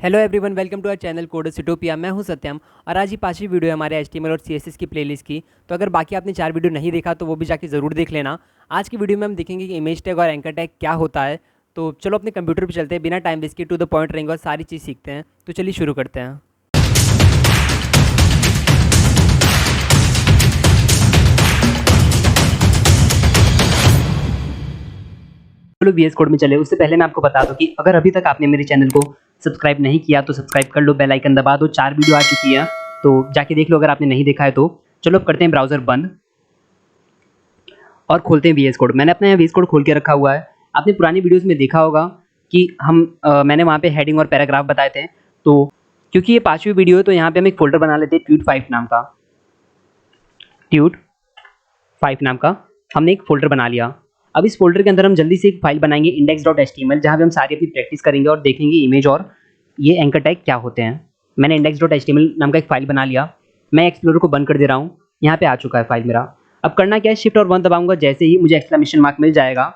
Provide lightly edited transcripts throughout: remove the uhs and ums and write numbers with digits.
Hello everyone, welcome to our channel कोडोसिटोपिया। मैं हूं सत्यम और आज ही 5वीं वीडियो है हमारे HTML और CSS की प्लेलिस्ट की। तो अगर बाकी आपने 4 वीडियो नहीं देखा तो वो भी जाके ज़रूर देख लेना। आज की वीडियो में हम देखेंगे कि इमेज टैग और एंकर टैग क्या होता है। तो चलो अपने कंप्यूटर पर चलते हैं, बिना टाइम वेस्ट के टू द पॉइंट रहेंगे और सारी चीज़ सीखते हैं। तो चलिए शुरू करते हैं। चलो VS कोड में चले। उससे पहले मैं आपको बता दूं कि अगर अभी तक आपने मेरे चैनल को सब्सक्राइब नहीं किया तो सब्सक्राइब कर लो, बेल आइकन दबा दो। 4 वीडियो आ चुकी है तो जाके देख लो अगर आपने नहीं देखा है तो। चलो अब करते हैं ब्राउज़र बंद और खोलते हैं VS कोड। मैंने अपना यहाँ VS कोड खोल के रखा हुआ है। आपने पुरानी वीडियोज़ में देखा होगा कि मैंने वहाँ पे हेडिंग और पैराग्राफ बताए थे। तो क्योंकि ये 5वीं वीडियो है तो यहाँ पे हम एक फ़ोल्डर बना लेते हैं ट्यूट5 नाम का। ट्यूट5 नाम का हमने एक फ़ोल्डर बना लिया। अब इस फोल्डर के अंदर हम जल्दी से एक फाइल बनाएंगे index.html, जहाँ पे हम सारी अपनी प्रैक्टिस करेंगे और देखेंगे इमेज और ये एंकर टैग क्या होते हैं। मैंने index.html नाम का एक फाइल बना लिया। मैं एक्सप्लोरर को बंद कर दे रहा हूँ। यहाँ पे आ चुका है फाइल मेरा। अब करना क्या है, शिफ्ट और 1 दबाऊंगा। जैसे ही मुझे एक्सक्लेमेशन मार्क मिल जाएगा,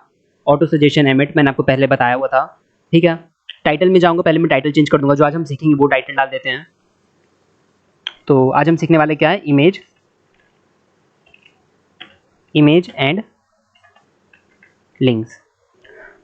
ऑटो सजेशन एमिट मैंने आपको पहले बताया हुआ था, ठीक है। टाइटल में जाऊँगा, पहले मैं टाइटल चेंज कर दूंगा। जो आज हम सीखेंगे वो टाइटल डाल देते हैं। तो आज हम सीखने वाले क्या है, इमेज एंड लिंक्स।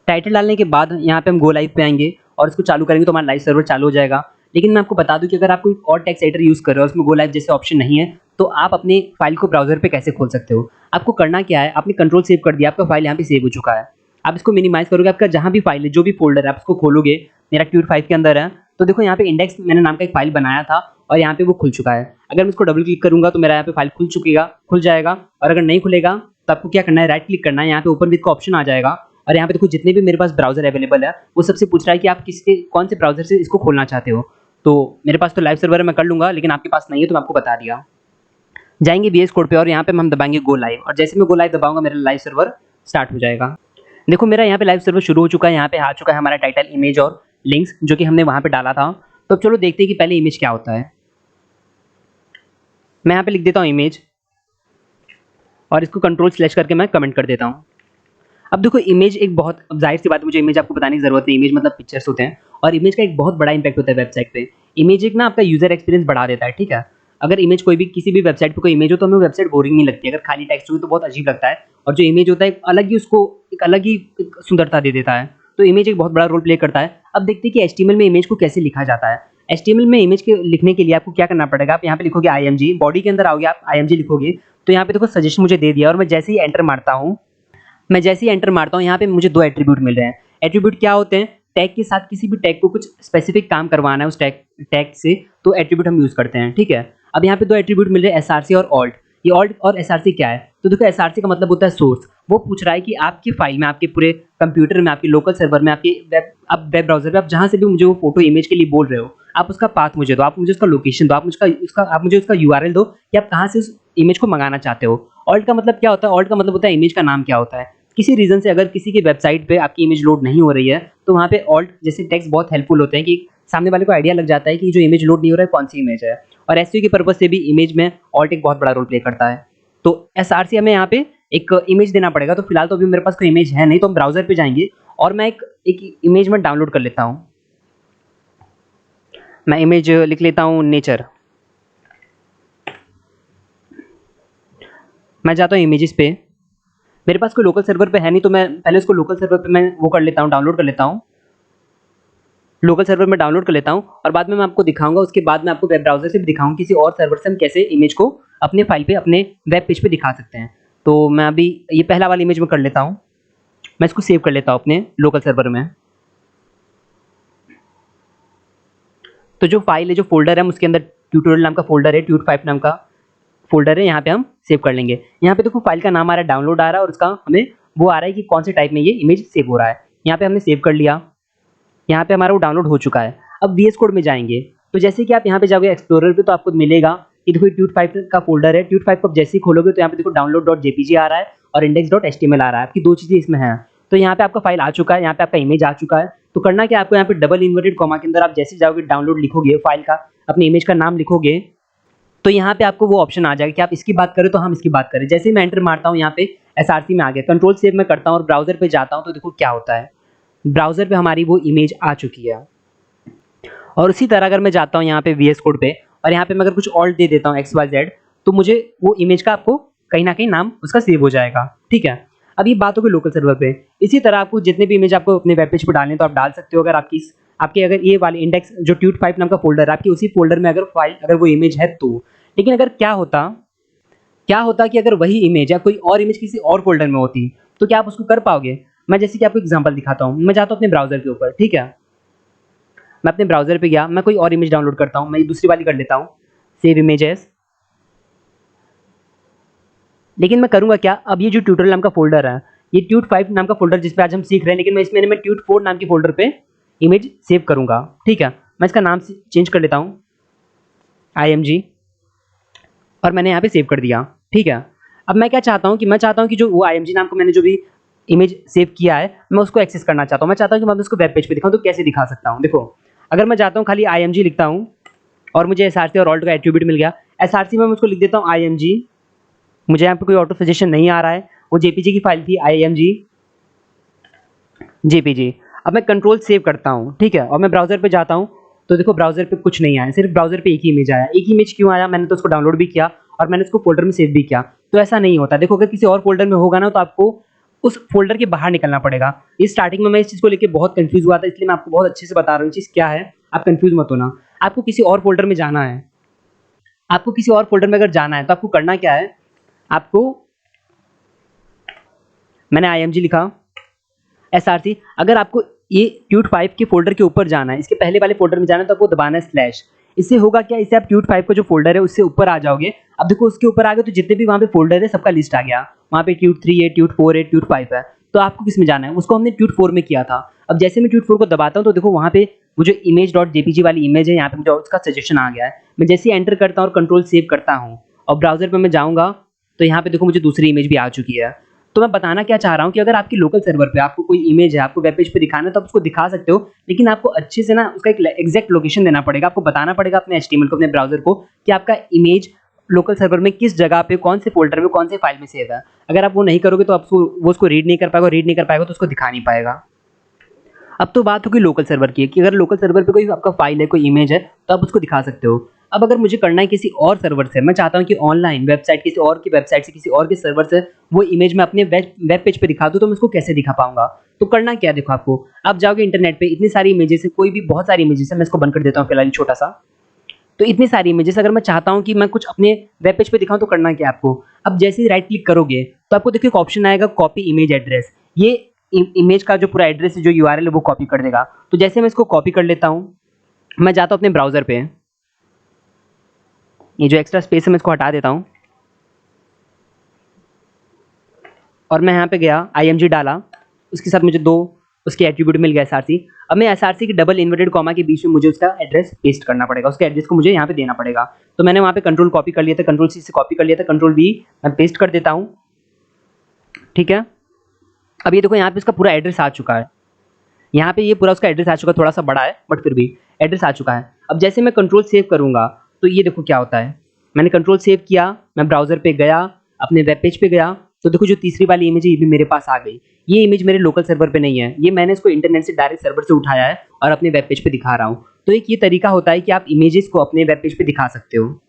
टाइटल डालने के बाद यहाँ पे हम गो लाइव पे आएंगे और इसको चालू करेंगे तो हमारा लाइव सर्वर चालू हो जाएगा। लेकिन मैं आपको बता दूं कि अगर आप कोई और टेक्स्ट एडिटर यूज़ कर रहे हो और उसमें गो लाइव जैसे ऑप्शन नहीं है तो आप अपने फाइल को ब्राउजर पे कैसे खोल सकते हो। आपको करना क्या है, आपने कंट्रोल सेव कर दिया, आपका फाइल यहाँ पे सेव हो चुका है। आप इसको मिनिमाइज करोगे, आपका जहाँ भी फाइल है, जो भी फोल्डर है, आप उसको खोलोगे। मेरा ट्यूट5 के अंदर है तो देखो यहाँ पे इंडेक्स मैंने नाम का एक फाइल बनाया था और यहाँ पे वो खुल चुका है। अगर मैं इसको डबल क्लिक करूंगा तो मेरा यहाँ पे फाइल खुल जाएगा। और अगर नहीं खुलेगा तो आपको क्या करना है, राइट क्लिक करना है, यहाँ पे ओपन विद का ऑप्शन आ जाएगा और यहाँ पे देखो जितने भी मेरे पास ब्राउजर अवेलेबल है वो सबसे पूछ रहा है कि आप कौन से ब्राउजर से इसको खोलना चाहते हो। तो मेरे पास तो लाइव सर्वर है, मैं कर लूँगा, लेकिन आपके पास नहीं है तो मैं आपको बता दिया। जाएंगे VS कोड पे और यहाँ पे हम दबाएंगे गो लाइव और जैसे मैं गो लाइव दबाऊंगा मेरा लाइव सर्वर स्टार्ट हो जाएगा। देखो मेरा यहाँ पे लाइव सर्वर शुरू हो चुका है। यहाँ पे आ चुका है हमारा टाइटल, इमेज और लिंक्स जो कि हमने वहाँ पे डाला था। तो अब चलो देखते हैं कि पहले इमेज क्या होता है। मैं यहाँ पे लिख देता हूँ इमेज और इसको कंट्रोल/ करके मैं कमेंट कर देता हूँ। अब देखो इमेज एक बहुत, अब जाहिर सी बात है मुझे इमेज आपको बताने की जरूरत नहीं। इमेज मतलब पिक्चर्स होते हैं और इमेज का एक बहुत बड़ा इंपैक्ट होता है वेबसाइट पे। इमेज एक ना आपका यूजर एक्सपीरियंस बढ़ा देता है, ठीक है। अगर इमेज कोई भी किसी भी वेबसाइट पे कोई इमेज हो तो हमें वेबसाइट बोरिंग नहीं लगती। अगर खाली टेक्स्ट हो तो बहुत अजीब लगता है और जो इमेज होता है एक अलग ही सुंदरता दे देता है। तो इमेज एक बहुत बड़ा रोल प्ले करता है। अब देखते हैं कि HTML में इमेज को कैसे लिखा जाता है। HTML में इमेज के लिखने के लिए आपको क्या करना पड़ेगा, आप यहाँ पे लिखोगे IMG, बॉडी के अंदर आओगे आप IMG लिखोगे तो यहाँ पे देखो सजेशन मुझे दे दिया और मैं जैसे ही एंटर मारता हूँ यहाँ पे मुझे 2 एट्रीब्यूट मिल रहे हैं। एट्रीब्यूट क्या होते हैं, टैग के साथ किसी भी टैग को कुछ स्पेसिफिक काम करवाना है उस टैग से तो एट्रीब्यूट हम यूज़ करते हैं, ठीक है। अब यहाँ पे 2 एट्रीब्यूट मिल रहे हैं, SRC और ऑल्ट। ये ऑल्ट और SRC क्या है, तो देखो SRC का मतलब होता है सोर्स। वो पूछ रहा है कि आपकी फाइल में, आपके पूरे कंप्यूटर में, आपके लोकल सर्वर में, आपके वेब ब्राउजर पे आप जहाँ से भी मुझे वो फोटो इमेज के लिए बोल रहे हो, आप उसका पाथ मुझे दो, आप मुझे उसका लोकेशन दो, आप मुझे उसका URL दो कि आप कहाँ से उस इमेज को मंगाना चाहते हो। ऑल्ट का मतलब क्या होता है, ऑल्ट का मतलब होता है इमेज का नाम क्या होता है। किसी रीजन से अगर किसी की वेबसाइट पे आपकी इमेज लोड नहीं हो रही है तो वहाँ पे ऑल्ट जैसे टेक्स्ट बहुत हेल्पफुल होते हैं कि सामने वाले को आइडिया लग जाता है कि जो इमेज लोड नहीं हो रहा है कौन सी इमेज है। और SEO के पर्पज से भी इमेज में ऑल्ट एक बहुत बड़ा रोल प्ले करता है। तो SRC हमें यहाँ पे एक इमेज देना पड़ेगा। तो फिलहाल तो अभी मेरे पास कोई इमेज है नहीं तो हम ब्राउजर पे जाएंगे और मैं एक इमेज में डाउनलोड कर लेता हूँ। मैं इमेज लिख लेता हूँ नेचर। मैं जाता हूँ इमेजेस पे। मेरे पास कोई लोकल सर्वर पे है नहीं तो मैं पहले उसको लोकल सर्वर पे मैं वो कर लेता हूँ, डाउनलोड कर लेता हूँ। लोकल सर्वर में डाउनलोड कर लेता हूँ और बाद में मैं आपको दिखाऊंगा। उसके बाद मैं आपको वेब ब्राउजर से भी दिखाऊंगा किसी और सर्वर से हम कैसे इमेज को अपने फाइल पे, अपने वेब पेज पे दिखा सकते हैं। तो मैं अभी ये पहला वाला इमेज में कर लेता हूँ। मैं इसको सेव कर लेता हूँ अपने लोकल सर्वर में। तो जो फाइल है, जो फोल्डर है, उसके अंदर ट्यूटोरियल नाम का फोल्डर है, ट्यूट5 नाम का फोल्डर है, यहाँ पे हम सेव कर लेंगे। यहाँ पे देखो फाइल का नाम आ रहा है, डाउनलोड आ रहा है और उसका हमें वो आ रहा है कि कौन से टाइप में ये इमेज सेव हो रहा है। यहाँ पे हमने सेव कर लिया। यहाँ पे हमारा वो डाउनलोड हो चुका है। अब VS कोड में जाएंगे तो जैसे कि आप यहाँ पे जाओगे एक्सप्लोरर पे तो आपको मिलेगा कि देखो ट्यूट5 का फोल्डर है। ट्यूट5 को आप जैसे ही खोलोगे तो यहाँ पे देखो download.jpg आ रहा है और index.html आ रहा है। आपकी 2 चीज़ें इसमें हैं। तो यहाँ पे आपका फाइल आ चुका है, यहाँ पे आपका इमेज आ चुका है। तो करना क्या, आपको यहाँ पे डबल इन्वर्टेड कॉमा के अंदर आप जैसे जाओगे डाउनलोड लिखोगे, फाइल का अपने इमेज का नाम लिखोगे तो यहाँ पे आपको वो ऑप्शन आ जाएगा कि आप इसकी बात करें तो हम इसकी बात करें। जैसे ही मैं एंटर मारता हूँ यहाँ पे SRC में आ गया, कंट्रोल सेव में करता हूँ और ब्राउजर पे जाता हूँ तो देखो क्या होता है, ब्राउजर पे हमारी वो इमेज आ चुकी है। और उसी तरह अगर मैं जाता हूँ यहाँ पे VS कोड पे और यहाँ पे मैं अगर कुछ ऑल्ट दे देता हूँ XYZ, तो मुझे वो इमेज का आपको कहीं ना कहीं नाम उसका सेव हो जाएगा। ठीक है, अब ये बात होगी लोकल सर्वर पे। इसी तरह आपको जितने भी इमेज आपको अपने वेब पेज पर डालने तो आप डाल सकते हो। अगर आपके अगर ये वाली इंडेक्स जो ट्यूट5 नाम का फोल्डर है, आपकी उसी फोल्डर में अगर वो इमेज है तो। लेकिन अगर क्या होता कि अगर वही इमेज या कोई और इमेज किसी और फोल्डर में होती, तो क्या आप उसको कर पाओगे? मैं जैसे कि आपको एग्जांपल दिखाता हूँ। मैं जाता हूँ अपने ब्राउजर के ऊपर, ठीक है, मैं अपने ब्राउजर पे गया, मैं कोई और इमेज डाउनलोड करता हूँ, मैं ये दूसरी वाली कर लेता हूँ, सेव इमेजेस। लेकिन मैं करूँगा क्या, अब ये जो ट्यूटोरियल नाम का फोल्डर है, ये ट्यूट5 नाम का फोल्डर जिस पे आज हम सीख रहे हैं, लेकिन मैं ट्यूट4 नाम के फोल्डर पे इमेज सेव करूँगा। ठीक है, मैं इसका नाम चेंज कर लेता हूँ IMG, और मैंने यहाँ पे सेव कर दिया। ठीक है, अब मैं क्या चाहता हूँ कि जो वो IMG नाम को मैंने जो भी इमेज सेव किया है, मैं उसको एक्सेस करना चाहता हूँ। मैं चाहता हूँ कि मैं उसको वेब पेज पे दिखाऊँ, तो कैसे दिखा सकता हूँ? देखो, अगर मैं जाता हूँ खाली IMG लिखता हूँ और मुझे SRC और ऑल्ट का एट्रीब्यूट मिल गया। SRC में मैं उसको लिख देता हूँ IMG, मुझे यहाँ पे कोई ऑटो सजेशन नहीं आ रहा है, वो JPG की फाइल थी IMG JPG। अब मैं कंट्रोल सेव करता हूँ, ठीक है, और मैं ब्राउजर पे जाता हूँ, तो देखो ब्राउजर पे कुछ नहीं आया, सिर्फ ब्राउजर पे एक ही इमेज आया। एक इमेज क्यों आया? मैंने तो उसको डाउनलोड भी किया और मैंने उसको फोल्डर में सेव भी किया। तो ऐसा नहीं होता। देखो, अगर किसी और फोल्डर में होगा ना, तो आपको उस फोल्डर के बाहर निकलना पड़ेगा। इस स्टार्टिंग में मैं इस चीज़ को लेकर बहुत कंफ्यूज हुआ था, इसलिए मैं आपको बहुत अच्छे से बता रहा हूँ चीज़ क्या है। आप कंफ्यूज मत होना। आपको किसी और फोल्डर में जाना है, आपको किसी और फोल्डर में अगर जाना है तो आपको करना क्या है, आपको, मैंने IMG लिखा, SRC, अगर आपको ये ट्यूट5 के फोल्डर के ऊपर जाना है, इसके पहले वाले फोल्डर में जाना है, तो आपको दबाना है स्लैश। इससे होगा क्या, इससे आप ट्यूट5 का जो फोल्डर है उससे ऊपर आ जाओगे। अब देखो, उसके ऊपर आ गए तो जितने भी वहाँ पे फोल्डर है सबका लिस्ट आ गया। वहाँ पे ट्यूट3 है, ट्यूट4 है, ट्यूट5 है। तो आपको किस में जाना है? उसको हमने ट्यूट4 में किया था। अब जैसे मैं ट्यूट4 को दबाता हूँ, तो देखो वहाँ पे वो जो image.jpg वाली इमेज है, यहाँ पे मुझे उसका सजेशन आ गया है। मैं जैसे ही एंटर करता हूँ और कंट्रोल सेव करता हूँ और ब्राउजर पर मैं जाऊँगा, तो यहाँ पे देखो मुझे दूसरी इमेज भी आ चुकी है। तो मैं बताना क्या चाह रहा हूँ कि अगर आपकी लोकल सर्वर पे आपको कोई इमेज है, आपको वेब पेज पे दिखाना है, तो आप उसको दिखा सकते हो, लेकिन आपको अच्छे से ना उसका एक एग्जैक्ट लोकेशन देना पड़ेगा। आपको बताना पड़ेगा अपने HTML को, अपने ब्राउजर को, कि आपका इमेज लोकल सर्वर में किस जगह पे, कौन से फोल्डर में, कौन से फाइल में सेव है। अगर आप वो नहीं करोगे तो आप वो उसको रीड नहीं कर पाएगा, तो उसको दिखा नहीं पाएगा। अब तो बात होगी लोकल सर्वर की, कि अगर लोकल सर्वर पे कोई आपका फाइल है, कोई इमेज है, तो आप उसको दिखा सकते हो। अब अगर मुझे करना है किसी और सर्वर से, मैं चाहता हूँ कि ऑनलाइन वेबसाइट, किसी और की वेबसाइट से, किसी और के सर्वर से वो इमेज मैं अपने वेब पेज पे दिखा दूँ, तो मैं उसको कैसे दिखा पाऊंगा? तो करना क्या है, देखो, आपको आप जाओगे इंटरनेट पे, इतनी सारी इमेजेस है, कोई भी बहुत सारी इमेजेस है, मैं इसको बंद कर देता हूँ फिलहाल छोटा सा। तो इतनी सारी इमेजेस अगर मैं चाहता हूँ कि मैं कुछ अपने वेब पेज पे दिखाऊँ, तो करना क्या है आपको? अब जैसे ही राइट क्लिक करोगे, तो आपको देखिए एक ऑप्शन आएगा, कॉपी इमेज एड्रेस। ये इमेज का जो पूरा एड्रेस है, जो URL है, वो कॉपी कर देगा। तो जैसे मैं इसको कॉपी कर लेता हूँ, मैं जाता हूँ अपने ब्राउजर पे, ये जो एक्स्ट्रा स्पेस है मैं इसको हटा देता हूँ, और मैं यहाँ पे गया, IMG डाला, उसके साथ मुझे 2 उसके एट्रीब्यूट मिल गया SRC। अब मैं SRC की डबल इन्वर्टेड कॉमा के बीच में मुझे उसका एड्रेस पेस्ट करना पड़ेगा, उसके एड्रेस को मुझे यहाँ पे देना पड़ेगा। तो मैंने वहाँ पे कंट्रोल कॉपी कर लिया था, कंट्रोल C से कॉपी कर लिया था, कंट्रोल V मैं पेस्ट कर देता हूँ। ठीक है, अब ये देखो यहाँ पे इसका पूरा एड्रेस आ चुका है। यहाँ पे ये पूरा उसका एड्रेस आ चुका है, थोड़ा सा बड़ा है बट फिर भी एड्रेस आ चुका है। अब जैसे मैं कंट्रोल सेव करूँगा, तो ये देखो क्या होता है, मैंने कंट्रोल सेव किया, मैं ब्राउजर पे गया, अपने वेब पेज पे गया, तो देखो जो तीसरी वाली इमेज है ये भी मेरे पास आ गई। ये इमेज मेरे लोकल सर्वर पे नहीं है, ये मैंने इसको इंटरनेट से डायरेक्ट सर्वर से उठाया है और अपने वेब पेज पे दिखा रहा हूँ। तो एक ये तरीका होता है कि आप इमेजेस को अपने वेब पेज पे दिखा सकते हो।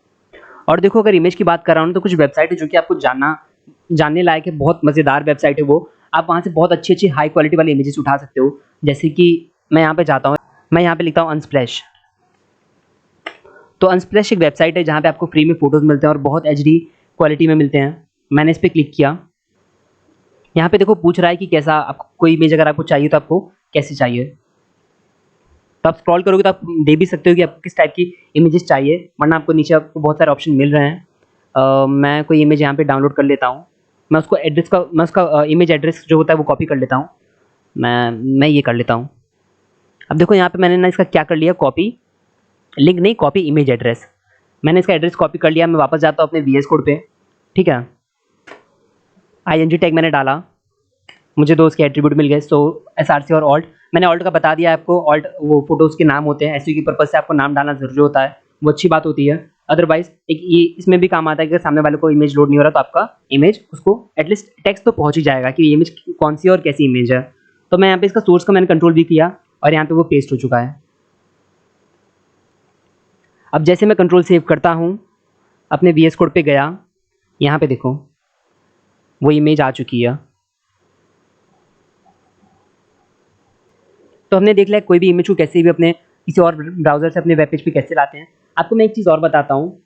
और देखो, अगर इमेज की बात कर रहा हूँ, तो कुछ वेबसाइट है जो कि आपको जानने लायक है, बहुत मज़ेदार वेबसाइट है वो। आप वहाँ से बहुत अच्छी अच्छी हाई क्वालिटी वाली इमेजेस उठा सकते हो। जैसे कि मैं यहाँ पे जाता हूँ, मैं यहाँ पे लिखता हूँ अनस्प्लैश। तो अनस्प्लैश एक वेबसाइट है जहाँ पे आपको फ्री में फ़ोटोज़ मिलते हैं और बहुत HD क्वालिटी में मिलते हैं। मैंने इस पर क्लिक किया, यहाँ पे देखो पूछ रहा है कि कैसा, आपको कोई इमेज अगर आपको चाहिए तो आपको कैसे चाहिए। तो आप स्क्रॉल करोगे तो आप दे भी सकते हो कि आपको किस टाइप की इमेजेस चाहिए, वरना आपको नीचे आपको बहुत सारे ऑप्शन मिल रहे हैं। मैं कोई इमेज यहाँ पे डाउनलोड कर लेता हूँ, मैं उसका इमेज एड्रेस जो होता है वो कॉपी कर लेता हूँ। मैं ये कर लेता हूँ। अब देखो यहाँ पे मैंने ना इसका क्या कर लिया, कॉपी लिंक नहीं, कॉपी इमेज एड्रेस। मैंने इसका एड्रेस कॉपी कर लिया। मैं वापस जाता हूँ अपने VS कोड पे, ठीक है, ING टैग मैंने डाला, मुझे 2 उसके एट्रीब्यूट मिल गए, सो SRC और ऑल्ट। मैंने ऑल्ट का बता दिया आपको, ऑल्ट वो फोटोज़ के नाम होते हैं, SEO की पर्पज़ से आपको नाम डालना ज़रूरी होता है, वो अच्छी बात होती है। अदरवाइज़ एक ये इसमें भी काम आता है कि अगर सामने वाले को इमेज लोड नहीं हो रहा, तो आपका इमेज उसको एटलीस्ट टेक्स्ट तो पहुँच ही जाएगा कि ये इमेज कौन सी और कैसी इमेज है। तो मैं यहाँ पे इसका सोर्स का मैंने कंट्रोल भी किया और यहाँ पे वो पेस्ट हो चुका है। अब जैसे मैं कंट्रोल सेव करता हूँ, अपने VS कोड पे गया, यहाँ पे देखो वो इमेज आ चुकी है। तो हमने देख लिया कोई भी इमेज को कैसे भी अपने किसी और ब्राउज़र से अपने वेब पेज पे कैसे लाते हैं। आपको मैं एक चीज़ और बताता हूँ,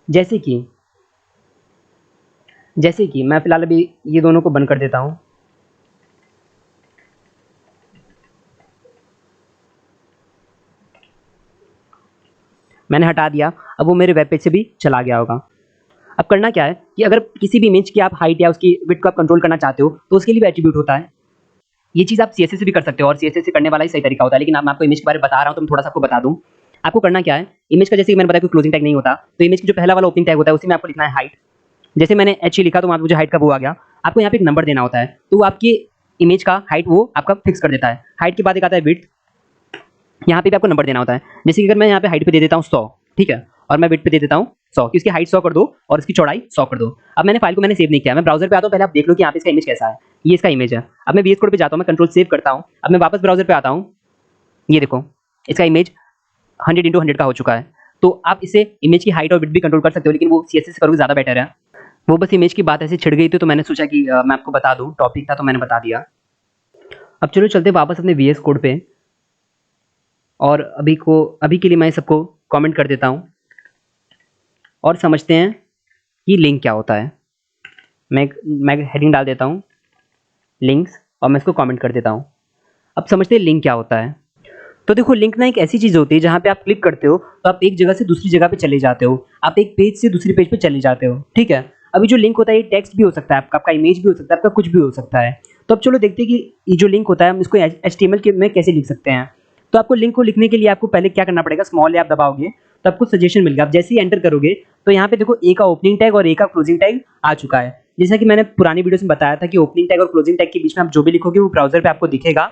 जैसे कि मैं फ़िलहाल अभी ये दोनों को बंद कर देता हूँ। मैंने हटा दिया, अब वो मेरे वेब पेज से भी चला गया होगा। अब करना क्या है कि अगर किसी भी इमेज की आप हाइट या उसकी विड्थ को आप कंट्रोल करना चाहते हो, तो उसके लिए भी एट्रीब्यूट होता है। ये चीज़ आप CSS से भी कर सकते हो और CSS से करने वाला ही सही तरीका होता है, लेकिन अब मैं आपको इमेज के बारे में बता रहा हूँ तो मैं थोड़ा सा आपको बता दूँ। आपको करना क्या है, इमेज का जैसे कि मैंने बताया कोई क्लोजिंग टैग नहीं होता, तो इमेज की जो पहला वाला ओपनिंग टैग होता है उसी में आपको लिखना है हाइट। जैसे मैंने HE लिखा तो वहाँ पे मुझे हाइट का वो आ गया। आपको यहाँ पे एक नंबर देना होता है, तो वो आपकी इमेज का हाइट वो आपका फिक्स कर देता है। हाइट के बाद एक आता है विड्थ, यहाँ पे भी आपको नंबर देना होता है। जैसे कि अगर मैं यहाँ पे हाइट पे दे देता हूँ 100, ठीक है, और मैं विड्थ पे दे देता हूँ 100 कि इसकी हाइट 100 कर दो और इसकी चौड़ाई 100 कर दो। अब मैंने फाइल को सेव नहीं किया, मैं ब्राउजर पे आता हूँ, पहले आप देख लो कि यहाँ पे इसका इमेज कैसा है। ये इसका इमेज है। अब मैं VS कोड पे जाता हूँ, मैं कंट्रोल सेव करता हूँ, अब मैं वापस ब्राउजर पे आता हूँ, ये देखो इसका इमेज 100x100 का हो चुका है। तो आप इसे इमेज की हाइट और विड्थ भी कंट्रोल कर सकते हो, लेकिन वो CSS से करोगे ज़्यादा बेटर है। वो बस इमेज की बात ऐसे छिड़ गई थी तो मैंने सोचा कि मैं आपको बता दूँ, टॉपिक था तो मैंने बता दिया। अब चलो चलते वापस अपने VS कोड पे, और अभी के लिए मैं सबको कमेंट कर देता हूँ और समझते हैं कि लिंक क्या होता है। मैं हेडिंग डाल देता हूँ लिंक्स, और मैं इसको कमेंट कर देता हूँ। अब समझते हैं लिंक क्या होता है। तो देखो लिंक ना एक ऐसी चीज़ होती है जहाँ पे आप क्लिक करते हो तो आप एक जगह से दूसरी जगह पे चले जाते हो, आप एक पेज से दूसरे पेज पे चले जाते हो, ठीक है। अभी जो लिंक होता है ये टेक्स्ट भी हो सकता है, आपका इमेज भी हो सकता है, आपका कुछ भी हो सकता है। तो अब चलो देखते हैं कि ये जो लिंक होता है हम इसको HTML के में कैसे लिख सकते हैं। तो आपको लिंक को लिखने के लिए आपको पहले क्या करना पड़ेगा, स्मॉल ए आप दबाओगे तो आपको सजेशन मिलेगा। आप जैसे ही एंटर करोगे तो यहाँ पे देखो ए का ओपनिंग टैग और ए का क्लोजिंग टैग आ चुका है। जैसा कि मैंने पुरानी वीडियोस में बताया था कि ओपनिंग टैग और क्लोजिंग टैग के बीच में आप जो भी लिखोगे वो ब्राउजर पे आपको दिखेगा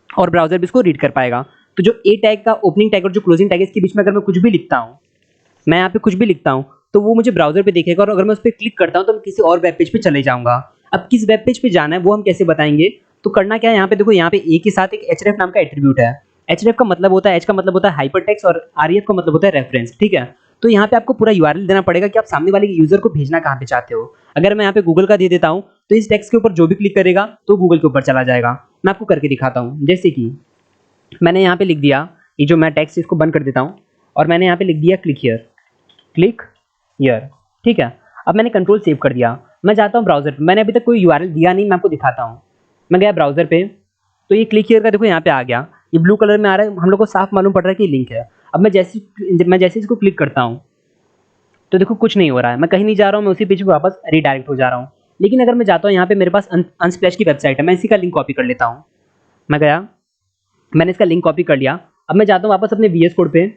और ब्राउजर भी इसको रीड कर पाएगा। तो जो ए टैग का ओपनिंग टैग और जो क्लोजिंग टैग है इसके बीच में अगर मैं कुछ भी लिखता हूँ, मैं यहाँ पे कुछ भी लिखता हूँ तो वो मुझे ब्राउजर पे दिखेगा, और अगर मैं उस पर क्लिक करता हूँ तो मैं किसी और वेब पेज पे चले जाऊँगा। अब किस वेब पेज पे जाना है वो हम कैसे बताएंगे। तो करना क्या है, यहाँ पे देखो यहाँ पे ए के साथ एक href नाम का एट्रीब्यूट है। href का मतलब होता है, h का मतलब होता है हाइपरटेक्स्ट और ref का मतलब होता है रेफरेंस, ठीक है। तो यहाँ पे आपको पूरा URL देना पड़ेगा कि आप सामने वाले यूजर को भेजना कहाँ पे चाहते हो। अगर मैं यहाँ पे गूगल का दे देता हूँ तो इस टेक्स्ट के ऊपर जो भी क्लिक करेगा तो गूगल के ऊपर चला जाएगा। मैं आपको करके दिखाता हूँ। जैसे कि मैंने यहाँ पे लिख दिया, ये जो मैं टेक्स्ट इसको बंद कर देता हूँ और मैंने यहाँ पे लिख दिया क्लिक हियर, ठीक है। अब मैंने कंट्रोल सेव कर दिया, मैं जाता हूँ ब्राउजर पे। मैंने अभी तक कोई URL दिया नहीं, मैं आपको दिखाता हूँ। मैं गया ब्राउजर पे तो ये क्लिक हियर का देखो यहाँ पे आ गया, ये ब्लू कलर में आ रहा है, हम लोग को साफ मालूम पड़ रहा है कि लिंक है। अब मैं जैसे इसको क्लिक करता हूँ तो देखो कुछ नहीं हो रहा है, मैं कहीं नहीं जा रहा हूँ, मैं उसी पेज पे वापस रीडायरेक्ट हो जा रहा हूँ। लेकिन अगर मैं जाता हूँ यहाँ पे मेरे पास अनस्प्लैश की वेबसाइट है, मैं इसी का लिंक कॉपी कर लेता हूँ। मैं गया, मैंने इसका लिंक कॉपी कर लिया। अब मैं जाता हूँ वापस अपने VS कोड पे,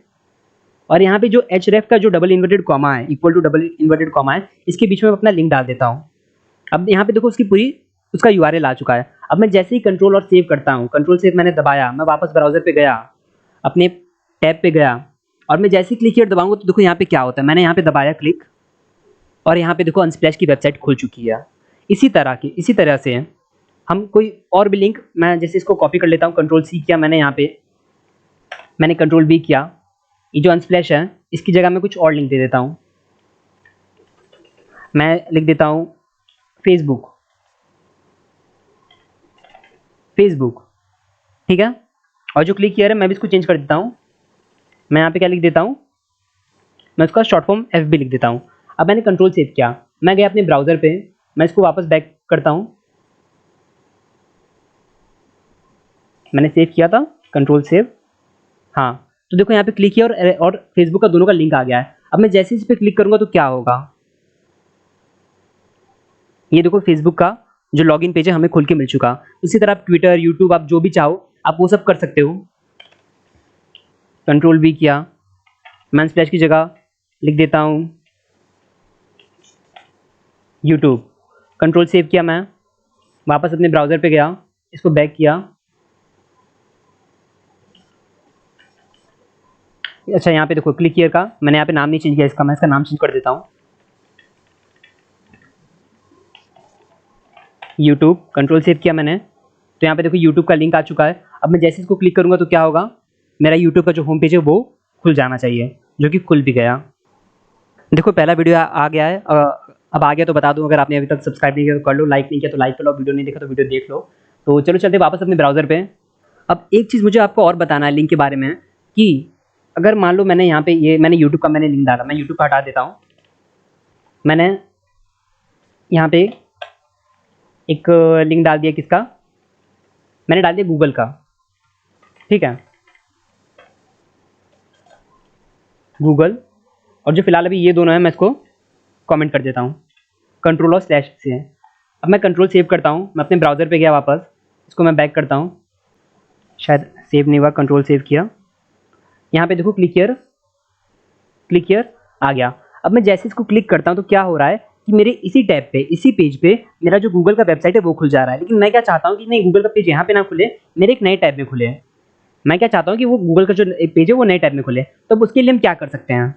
और यहाँ पे जो href का जो डबल इन्वर्टेड कॉमा है, equal to double inverted comma है, इसके बीच में अपना लिंक डाल देता हूँ। अब यहाँ पे देखो उसका URL आ चुका है। अब मैं जैसे ही कंट्रोल और सेव करता हूँ, कंट्रोल सेव मैंने दबाया, मैं वापस ब्राउजर पे गया, अपने टैब पे गया, और मैं जैसे ही क्लिक हियर दबाऊंगा तो देखो यहाँ पे क्या होता है। मैंने यहाँ पे दबाया क्लिक, और यहाँ पे देखो अनस्प्लैश की वेबसाइट खुल चुकी है। इसी तरह से हम कोई और भी लिंक, मैं जैसे इसको कॉपी कर लेता हूँ, कंट्रोल C किया मैंने, यहाँ पे मैंने कंट्रोल V किया, ये जो अनस्प्लैश है इसकी जगह मैं कुछ और लिंक दे देता हूँ। मैं लिख देता हूँ फेसबुक, ठीक है। और जो क्लिक किया है मैं भी इसको चेंज कर देता हूँ। मैं यहाँ पे क्या लिख देता हूँ, मैं उसका शॉर्ट फॉर्म FB लिख देता हूँ। अब मैंने कंट्रोल सेव किया, मैं गया अपने ब्राउजर पे, मैं इसको वापस बैक करता हूँ। मैंने सेव किया था, कंट्रोल सेव, हाँ। तो देखो यहाँ पे क्लिक किया और फेसबुक का दोनों का लिंक आ गया है। अब मैं जैसे इस पर क्लिक करूँगा तो क्या होगा, ये देखो फेसबुक का जो लॉगिन पेज है हमें खुल के मिल चुका। इसी तरह आप ट्विटर, यूट्यूब, आप जो भी चाहो आप वो सब कर सकते हो। कंट्रोल V किया, मैं स्प्लैश की जगह लिख देता हूँ यूट्यूब। कंट्रोल सेव किया, मैं वापस अपने ब्राउज़र पे गया, इसको बैक किया। अच्छा यहाँ पे देखो क्लिक किया का मैंने यहाँ पे नाम नहीं चेंज किया इसका, मैं इसका नाम चेंज कर देता हूँ यूट्यूब। कंट्रोल सेव किया मैंने, तो यहाँ पे देखो यूट्यूब का लिंक आ चुका है। अब मैं जैसे इसको क्लिक करूँगा तो क्या होगा, मेरा यूट्यूब का जो होम पेज है वो खुल जाना चाहिए, जो कि खुल भी गया। देखो पहला वीडियो आ गया है, अब आ गया तो बता दूं, अगर आपने अभी तक सब्सक्राइब नहीं किया तो कर लो, लाइक नहीं किया तो लाइक कर लो, वीडियो नहीं देखा तो वीडियो देख लो। तो चलो चलते वापस अपने ब्राउज़र पे। अब एक चीज़ मुझे आपको और बताना है लिंक के बारे में, कि अगर मान लो मैंने यहाँ पे मैंने यूट्यूब का मैंने लिंक डाला, मैं यूट्यूब का हटा देता हूँ। मैंने यहाँ पे एक लिंक डाल दिया, किसका? मैंने डाल दिया गूगल का, ठीक है, गूगल। और जो फिलहाल अभी ये दोनों है, मैं इसको कमेंट कर देता हूँ, कंट्रोल और स्लैश से है। अब मैं कंट्रोल सेव करता हूँ, मैं अपने ब्राउज़र पे गया वापस, इसको मैं बैक करता हूँ, शायद सेव नहीं हुआ, कंट्रोल सेव किया, यहाँ पे देखो क्लिक हियर आ गया। अब मैं जैसे इसको क्लिक करता हूँ तो क्या हो रहा है कि मेरे इसी टैब पे, इसी पेज पे मेरा जो गूगल का वेबसाइट है वो खुल जा रहा है। लेकिन मैं क्या चाहता हूँ कि नहीं, गूगल का पेज यहाँ पे ना खुले, मेरे एक नए टैब में खुले। मैं क्या चाहता हूँ कि वो गूगल का जो पेज है वो नए टैब में खुले। तो अब उसके लिए हम क्या कर सकते हैं?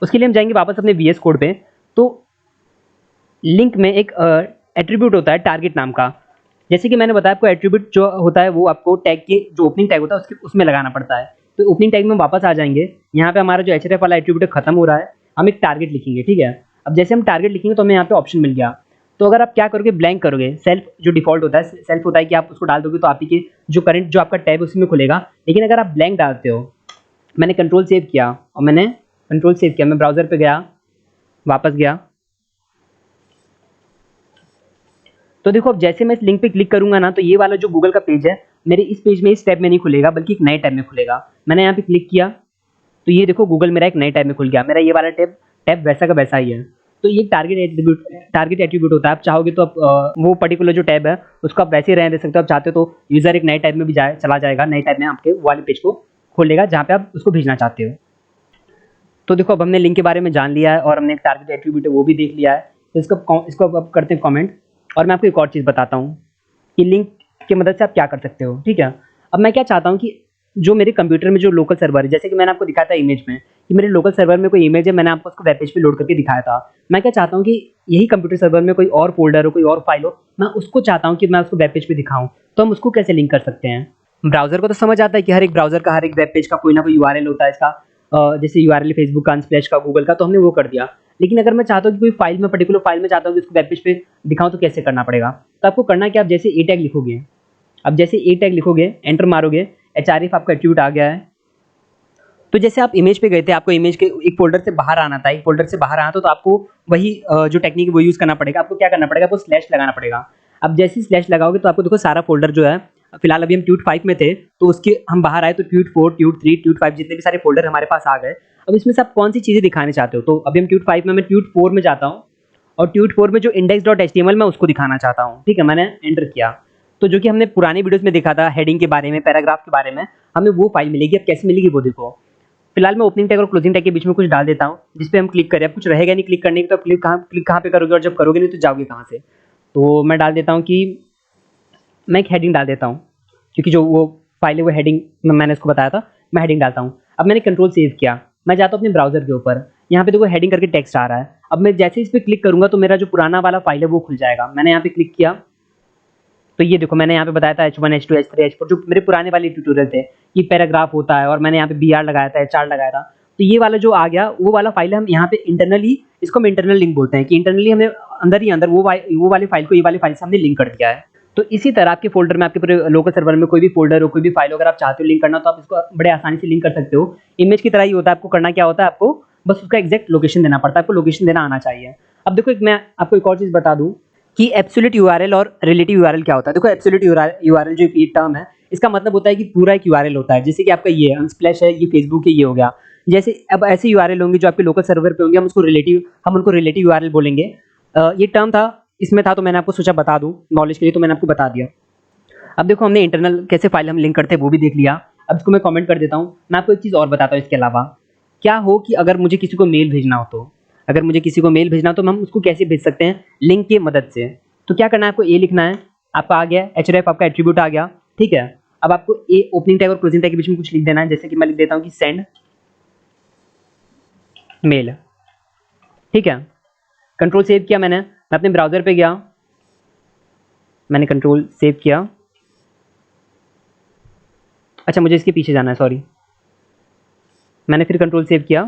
उसके लिए हम जाएंगे वापस अपने VS कोड पे। तो लिंक में एक एट्रीब्यूट होता है टारगेट नाम का। जैसे कि मैंने बताया आपको, एट्रीब्यूट जो होता है वो आपको टैग के जो ओपनिंग टैग होता है उसमें लगाना पड़ता है। तो ओपनिंग टैग में वापस आ जाएंगे, यहाँ पे हमारा जो href वाला एट्रीब्यूट खत्म हो रहा है, हम एक टारगेट लिखेंगे, ठीक है। अब जैसे हम टारगेट लिखेंगे तो हमें यहाँ पे ऑप्शन मिल गया। तो अगर आप क्या करोगे, ब्लैंक करोगे, सेल्फ जो डिफॉल्ट होता है, सेल्फ होता है कि आप उसको डाल दोगे तो आप ही के जो करंट जो आपका टैब उसी में खुलेगा। लेकिन अगर आप ब्लैंक डालते हो, मैंने कंट्रोल सेव किया, और मैंने कंट्रोल सेव किया, मैं ब्राउज़र पे गया, वापस गया, तो देखो अब जैसे मैं इस लिंक पे क्लिक करूंगा ना, तो ये वाला जो गूगल का पेज है मेरे इस पेज में, इस टैब में नहीं खुलेगा, बल्कि एक नए टैब में खुलेगा। मैंने यहाँ पे क्लिक किया तो ये देखो गूगल मेरा एक नए टैब में खुल गया। मेरा ये वाला टैब वैसा का वैसा ही है। तो ये टारगेट एट्रीब्यूट होता है। आप चाहोगे तो आप वो पर्टिकुलर जो टैब है उसको आप वैसे ही रहने दे सकते हो। आप चाहते हो तो यूज़र एक नए टैब में भी चला जाएगा, नए टैब में आपके वाले पेज को खोलेगा जहाँ पे आप उसको भेजना चाहते हो। तो देखो अब हमने लिंक के बारे में जान लिया है, और हमने एक टारगेट एट्रीब्यूट है वो भी देख लिया है। तो इसको अब करते हैं कमेंट। और मैं आपको एक और चीज़ बताता हूँ कि लिंक की मदद से आप क्या कर सकते हो, ठीक है। अब मैं क्या चाहता हूँ कि जो मेरे कंप्यूटर में जो लोकल सर्वर है, जैसे कि मैंने आपको दिखाया था इमेज में कि मेरे लोकल सर्वर में कोई इमेज है, मैंने आपको उसको वेब पेज पे लोड करके दिखाया था। मैं क्या चाहता हूँ कि यही कंप्यूटर सर्वर में कोई और फोल्डर हो, कोई और फाइल हो, मैं उसको चाहता हूँ कि मैं उसको वेब पेज पे दिखाऊँ। तो हम उसको कैसे लिंक कर सकते हैं? ब्राउज़र को तो समझ आता है कि हर एक ब्राउज़र का, हर एक वेब पेज का कोई ना कोई यूआरएल होता है इसका। जैसे यूआरएल फेसबुक का, अनस्प्लैश का, गूगल का, तो हमने वो कर दिया। लेकिन अगर मैं चाहता हूँ कि कोई फाइल में, पर्टिकुलर फाइल में चाहता हूँ कि उसको वेब पेज पे दिखाऊँ, तो कैसे करना पड़ेगा? तो आपको करना है कि आप जैसे ए टैग लिखोगे, अब जैसे ए टैग लिखोगे, एंटर मारोगे, href आपका एट्रीब्यूट आ गया है। तो जैसे आप इमेज पे गए थे, आपको इमेज के एक फ़ोल्डर से बाहर आना था, एक फ़ोल्डर से बाहर आना था, तो आपको वही जो टेक्निक है वो यूज़ करना पड़ेगा। आपको क्या करना पड़ेगा, आपको स्लैश लगाना पड़ेगा। अब जैसे ही स्लैश लगाओगे तो आपको देखो सारा फ़ोल्डर जो है, फिलहाल अभी हम ट्यूट 5 में थे, तो उसके हम बाहर आए तो ट्यूट 4, ट्यूट 3, ट्यूट 5 जितने भी सारे फ़ोल्डर हमारे पास आ गए। अब इसमें से आप कौन-सी चीज़ें दिखाना चाहते हो? तो अभी हम ट्यूट 5 में, मैं ट्यूट 4 में जाता हूँ, और ट्यूट 4 में जो index.html मैं उसको दिखाना चाहता हूँ, ठीक है। मैंने एंटर किया, तो जो कि हमने पुरानी वीडियोज़ में देखा था हेडिंग के बारे में, पैराग्राफ के बारे में, हमें वो फाइल मिलेगी। अब कैसे मिलेगी वो देखो। फिलहाल मैं ओपनिंग टैग और क्लोजिंग टैग के बीच में कुछ डाल देता हूँ, जिस पे हम क्लिक करें। अब कुछ रहेगा नहीं क्लिक करने की, तो क्लिक कहाँ पे करोगे, और जब करोगे नहीं तो जाओगे कहाँ से? तो मैं डाल देता हूँ कि मैं एक हेडिंग डाल देता हूँ, क्योंकि जो वो फाइल है वो हेडिंग मैंने इसको बताया था, मैं हेडिंग डालता हूँ। अब मैंने कंट्रोल सेव किया, मैं जाता हूँ अपने ब्राउज़र के ऊपर, यहाँ पे देखो हेडिंग करके टेक्स्ट आ रहा है। अब मैं जैसे इस पर क्लिक करूँगा तो मेरा जो पुराना वाला फाइल है वो खुल जाएगा। मैंने यहाँ पे क्लिक किया, तो ये देखो मैंने यहाँ पे बताया था H1, H2, H3, H4, जो मेरे पुराने वाले ट्यूटोरियल थे, ये पैराग्राफ होता है, और मैंने यहाँ पे BR लगाया था, HR लगाया था। तो ये वाला जो आ गया, वो वाला फाइल है, हम यहाँ पे इंटरनली, इसको हम इंटरनल लिंक बोलते हैं, कि इंटरनली हमने अंदर ही अंदर वो वाली फाइल को ये वाली फाइल से हमने लिंक कर दिया है। तो इसी तरह आपके फोल्डर में, आपके पूरे लोकल सर्वर में कोई भी फोल्डर हो, कोई भी फाइल हो, अगर आप चाहते हो लिंक करना, तो आप इसको बड़े आसानी से लिंक कर सकते हो। इमेज की तरह ही होता है। आपको करना क्या होता है, आपको बस उसका एग्जैक्ट लोकेशन देना पड़ता है, आपको लोकेशन देना आना चाहिए। अब देखो मैं आपको एक और चीज़ बता दूँ कि एब्सोल्यूट यूआरएल और रिलेटिव यूआरएल क्या होता है। देखो एब्सोल्यूट यूआरएल जो ये टर्म है, इसका मतलब होता है कि पूरा एक यूआरएल होता है। जैसे कि आपका ये अनस्प्लैश है, ये फेसबुक है, ये हो गया। जैसे अब ऐसे यूआरएल होंगे जो आपके लोकल सर्वर पे होंगे, हम उनको रिलेटिव यूआरएल बोलेंगे। ये टर्म था, इसमें था, तो मैंने आपको सोचा बता दूं नॉलेज के लिए, तो मैंने आपको बता दिया। अब देखो हमने इंटरनल कैसे फाइल हम लिंक करते हैं वो भी देख लिया। अब इसको मैं कमेंट कर देता हूँ। मैं आपको एक चीज़ और बताता हूँ इसके अलावा, क्या हो कि अगर मुझे किसी को मेल भेजना हो, तो अगर मुझे किसी को मेल भेजना हो तो हम उसको कैसे भेज सकते हैं, लिंक की मदद से। तो क्या करना है, आपको ए लिखना है, आपका आ गया href, आपका एट्रीब्यूट आ गया, ठीक है। अब आपको ए ओपनिंग टैग और क्लोजिंग टैग के बीच में कुछ लिख देना है, जैसे कि मैं लिख देता हूँ कि सेंड मेल, ठीक है। कंट्रोल सेव किया मैंने, मैं अपने ब्राउज़र पे गया, मैंने कंट्रोल सेव किया। अच्छा मुझे इसके पीछे जाना है, सॉरी। मैंने फिर कंट्रोल सेव किया,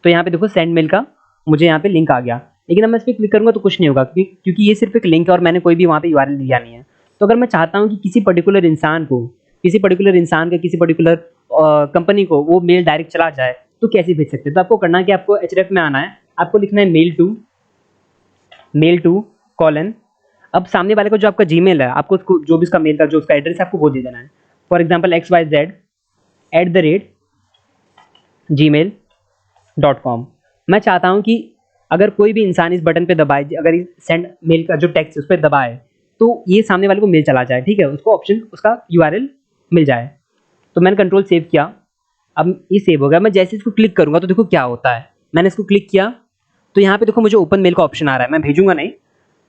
तो यहाँ पे देखो सेंड मेल का मुझे यहाँ पे लिंक आ गया। लेकिन अब मैं इस पर क्लिक करूँगा तो कुछ नहीं होगा, क्योंकि ये सिर्फ एक लिंक है और मैंने कोई भी वहाँ पे यूआरएल दिया नहीं है। तो अगर मैं चाहता हूँ कि किसी पर्टिकुलर इंसान का किसी पर्टिकुलर कंपनी को वो मेल डायरेक्ट चला जाए, तो कैसे भेज सकते हैं? तो आपको करना है कि आपको एचरेफ में आना है, आपको लिखना है मेल टू कॉलन, अब सामने वाले को जो आपका जीमेल है, आपको उसको जो भी उसका मेल का जो उसका एड्रेस है आपको वो दे देना है। For example xyz@gmail.com। मैं चाहता हूँ कि अगर कोई भी इंसान इस बटन पे दबाए, अगर इस सेंड मेल का जो टेक्स्ट उस पर दबाए, तो ये सामने वाले को मेल चला जाए, ठीक है, उसको ऑप्शन उसका यूआरएल मिल जाए। तो मैंने कंट्रोल सेव किया, अब ये सेव हो गया। मैं जैसे इसको क्लिक करूँगा तो देखो क्या होता है। मैंने इसको क्लिक किया तो यहाँ पे देखो मुझे ओपन मेल का ऑप्शन आ रहा है, मैं भेजूंगा नहीं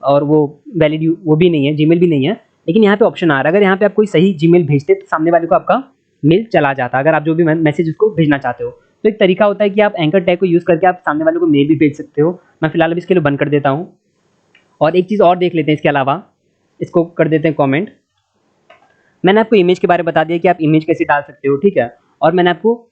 और वो वैलिड वो भी नहीं है, जीमेल भी नहीं है, लेकिन यहाँ पे ऑप्शन आ रहा है। अगर यहाँ पे आप कोई सही जीमेल भेजते तो सामने वाले को आपका मेल चला जाता, अगर आप जो भी मैसेज उसको भेजना चाहते हो। तो एक तरीका होता है कि आप एंकर टैग को यूज़ करके आप सामने वाले को मेल भी भेज सकते हो। मैं फिलहाल अभी इसके लिए बंद कर देता हूँ। और एक चीज़ और देख लेते हैं इसके अलावा, इसको कर देते हैं कॉमेंट। मैंने आपको इमेज के बारे में बता दिया कि आप इमेज कैसे डाल सकते हो, ठीक है, और मैंने आपको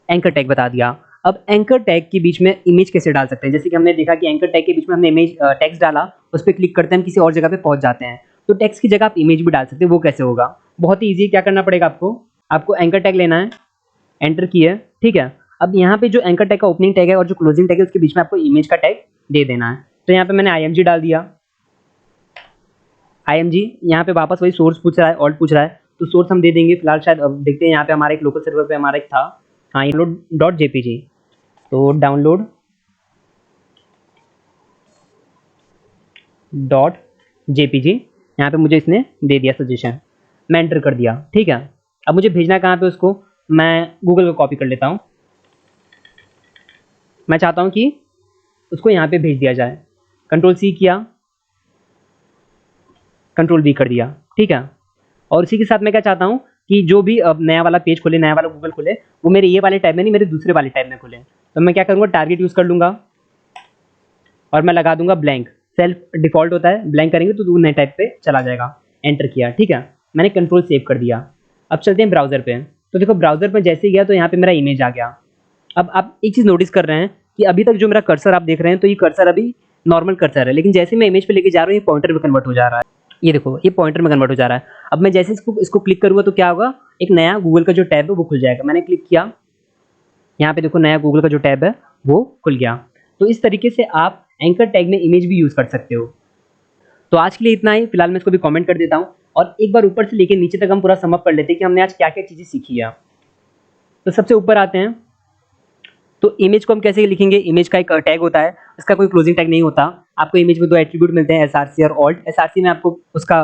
एंकर टैग बता दिया। अब एंकर टैग के बीच में इमेज कैसे डाल सकते हैं? जैसे कि हमने देखा कि एंकर टैग के बीच में हमने इमेज टेक्स्ट डाला, उस पर क्लिक करते हैं, हम किसी और जगह पे पहुंच जाते हैं। तो टेक्स्ट की जगह आप इमेज भी डाल सकते हैं, वो कैसे होगा? बहुत ही ईजी। क्या करना पड़ेगा आपको एंकर टैग लेना है, एंटर किया, ठीक है। अब यहाँ पे जो एंकर टैग का ओपनिंग टैग है और जो क्लोजिंग टैग है उसके बीच में आपको इमेज का टैग दे देना है। तो यहाँ पे मैंने IMG डाल दिया, IMG। यहाँ पे वापस वही सोर्स पूछ रहा है, ऑल्ट पूछ रहा है, तो सोर्स हम दे देंगे फिलहाल। शायद अब देखते हैं, यहाँ पे हमारा एक लोकल सर्वर पे हमारा एक था, हाँ, ये .jpg। तो डाउनलोड .jpg यहाँ पे मुझे इसने दे दिया सजेशन, मैं एंटर कर दिया, ठीक है। अब मुझे भेजना कहाँ पे उसको, मैं गूगल को कॉपी कर लेता हूँ। मैं चाहता हूँ कि उसको यहाँ पे भेज दिया जाए, कंट्रोल C किया, कंट्रोल V कर दिया, ठीक है। और इसी के साथ मैं क्या चाहता हूँ कि जो भी अब नया वाला पेज खुले, नया वाला गूगल खुले, वो मेरे ये वाले टैब में नहीं, मेरे दूसरे वाले टैब में खुले। तो मैं क्या करूँगा, टारगेट यूज़ कर लूँगा और मैं लगा दूंगा ब्लैंक। सेल्फ डिफॉल्ट होता है, ब्लैंक करेंगे तो नए टाइप पे चला जाएगा। एंटर किया, ठीक है, मैंने कंट्रोल सेव कर दिया। अब चलते हैं ब्राउजर पे। तो देखो ब्राउजर पे जैसे ही गया तो यहाँ पे मेरा इमेज आ गया। अब आप एक चीज़ नोटिस कर रहे हैं कि अभी तक जो मेरा कर्सर आप देख रहे हैं, तो ये कर्सर अभी नॉर्मल कर्सर है, लेकिन जैसे मैं इमेज पे लेके जा रहा हूँ ये पॉइंटर में कन्वर्ट हो जा रहा है। ये देखो, ये पॉइंटर में कन्वर्ट हो जा रहा है। अब मैं जैसे इसको क्लिक करूँगा तो क्या होगा, एक नया गूगल का जो टैब है वो खुल जाएगा। मैंने क्लिक किया, यहाँ पे देखो नया गूगल का जो टैब है वो खुल गया। तो इस तरीके से आप एंकर टैग में इमेज भी यूज़ कर सकते हो। तो आज के लिए इतना ही, फिलहाल मैं इसको भी कमेंट कर देता हूँ और एक बार ऊपर से लेके नीचे तक हम पूरा समअप कर लेते हैं कि हमने आज क्या क्या चीज़ें सीखी है। तो सबसे ऊपर आते हैं, तो इमेज को हम कैसे लिखेंगे? इमेज का एक टैग होता है, इसका कोई क्लोजिंग टैग नहीं होता। आपको इमेज में दो एट्रीब्यूट मिलते हैं, SRC और ऑल्ट। SRC में आपको उसका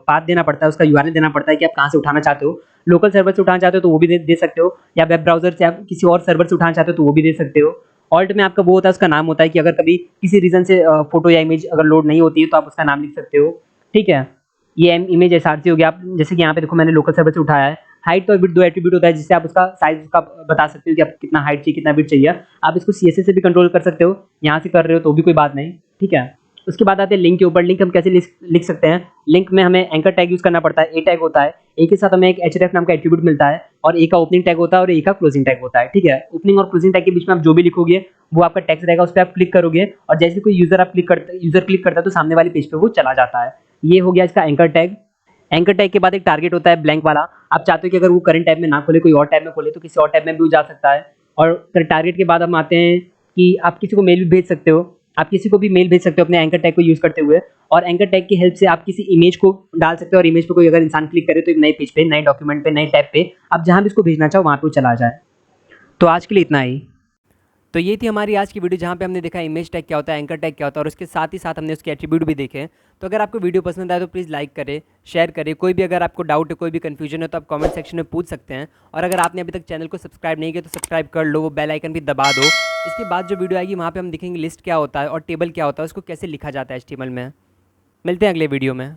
पाथ देना पड़ता है, उसका URL देना पड़ता है कि आप कहाँ से उठाना चाहते हो। लोकल सर्वर से उठाना चाहते हो तो वो भी दे सकते हो, या वेब ब्राउजर से आप किसी और सर्वर से उठाना चाहते हो तो वो भी दे सकते हो। ऑल्ट में आपका वो होता है, उसका नाम होता है कि अगर कभी किसी रीज़न से फोटो या इमेज अगर लोड नहीं होती है तो आप उसका नाम लिख सकते हो, ठीक है। ये इमेज SRC हो गया। आप जैसे कि यहाँ पे देखो मैंने लोकल सर्वर से उठाया है। हाइट और विड्थ दो एट्रीब्यूट होता है, जिससे आप उसका साइज उसका बता सकते हो कि आप कितना हाइट चाहिए, कितना विड्थ चाहिए। आप इसको CSS से भी कंट्रोल कर सकते हो, यहाँ से कर रहे हो तो भी कोई बात नहीं, ठीक है। उसके बाद आते हैं लिंक के ऊपर। लिंक हम कैसे लिख सकते हैं? लिंक में हमें एंकर टैग यूज़ करना पड़ता है, A टैग होता है। A के साथ हमें एक href नाम का एट्रीब्यूट मिलता है, और A का ओपनिंग टैग होता है और A का क्लोजिंग टैग होता है, ठीक है। ओपनिंग और क्लोजिंग टैग के बीच में आप जो भी लिखोगे वो आपका टेक्स्ट रहेगा, उस पर आप क्लिक करोगे और जैसे कोई यूजर क्लिक करता है तो सामने वाले पेज पे वो चला जाता है। ये हो गया इसका एंकर टैग। एंकर टैग के बाद एक टारगेट होता है ब्लैंक वाला। आप चाहते हो कि अगर वो करंट टैब में ना खोले, कोई और टैब में खोले, तो किसी और टैब में भी जा सकता है। और फिर टारगेट के बाद हम आते हैं कि आप किसी को मेल भी भेज सकते हो, आप किसी को भी मेल भेज सकते हो अपने एंकर टैग को यूज़ करते हुए। और एंकर टैग की हेल्प से आप किसी इमेज को डाल सकते हो, और इमेज पे कोई अगर इंसान क्लिक करे तो एक नए पेज पे, नए डॉक्यूमेंट पे, नए टैब पे आप जहाँ भी इसको भेजना चाहो वहाँ पे वो चला जाए। तो आज के लिए इतना ही। तो ये थी हमारी आज की वीडियो, जहाँ पे हमने देखा इमेज टैग क्या होता है, एंकर टैग क्या होता है, और उसके साथ ही साथ हमने उसके एट्रीब्यूट भी देखे। तो अगर आपको वीडियो पसंद आए तो प्लीज़ लाइक करें, शेयर करें। कोई भी अगर आपको डाउट है, कोई भी कन्फ्यूजन है तो आप कमेंट सेक्शन में पूछ सकते हैं। और अगर आपने अभी तक चैनल को सब्सक्राइब नहीं किया तो सब्सक्राइब कर लो, वो बेल आइकन भी दबा दो। इसके बाद जो वीडियो आएगी वहाँ पर हम दिखेंगे लिस्ट क्या होता है और टेबल क्या होता है, उसको कैसे लिखा जाता है HTML में। मिलते हैं अगले वीडियो में।